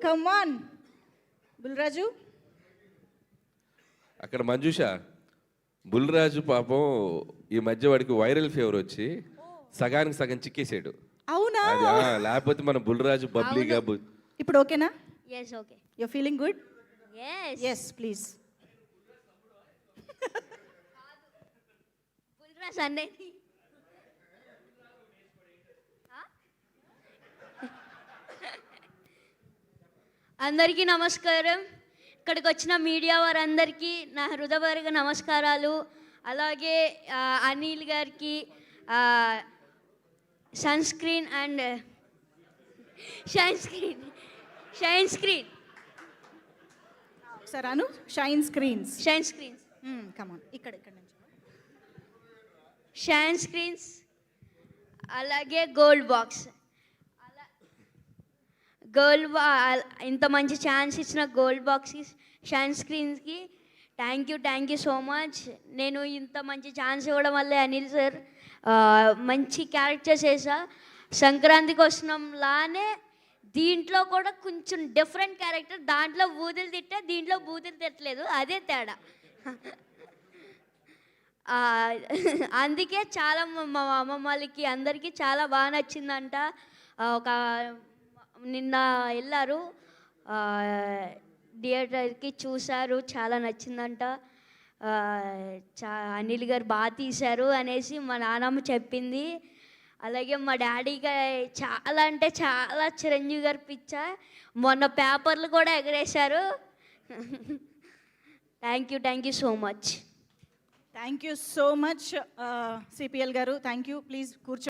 Come on Bulraju. అక్కడ మంజుష, బుల్రాజు పాపం ఈ మధ్య వాడికి వైరల్ ఫీవర్ వచ్చి సగానికి సగం చిక్కేసాడు. అవునా? లేకపోతే మన బుల్రాజు బబ్లీగా ఇప్పుడు ఓకేనా? yes okay you feeling good? yes please. Bulraj అన్నే అందరికీ నమస్కారం. ఇక్కడికి వచ్చిన మీడియా వారందరికీ నా హృదయపూర్వక నమస్కారాలు. అలాగే అనిల్ గారికి Sun Screen and Shine Screen సరే అను, షైన్ స్క్రీన్స్ కమ్ ఆన్ ఇక్కడ నుంచి షైన్ స్క్రీన్స్, అలాగే గోల్డ్ బాక్స్, ఇంత మంచి ఛాన్స్ ఇచ్చిన గోల్డ్ బాక్స్కి, షైన్ స్క్రీన్స్కి థ్యాంక్ యూ సో మచ్. నేను ఇంత మంచి ఛాన్స్ ఇవ్వడం వల్లే అనిల్ సార్ మంచి క్యారెక్టర్స్ వేసా. సంక్రాంతికి వస్తున్నాంలానే దీంట్లో కూడా కొంచెం డిఫరెంట్ క్యారెక్టర్. దాంట్లో బూతులు తిట్టా, దీంట్లో బూతులు తిట్టలేదు, అదే తేడా. అందుకే చాలా మా అమ్మమ్మ వాళ్ళకి అందరికీ చాలా బాగా నచ్చిందంట. ఒక నిన్న వెళ్ళారు థియేటర్కి, చూశారు, చాలా నచ్చిందంట. అనిల్ గారు బాగా తీశారు అనేసి మా నాన్నమ్మ చెప్పింది. అలాగే మా డాడీగా చాలా అంటే చాలా చిరంజీవి గారు పిచ్చ. మొన్న పేపర్లు కూడా ఎగరేశారు. Thank you so much. Thank you so much CPL గారు. Thank you. ప్లీజ్ కూర్చో.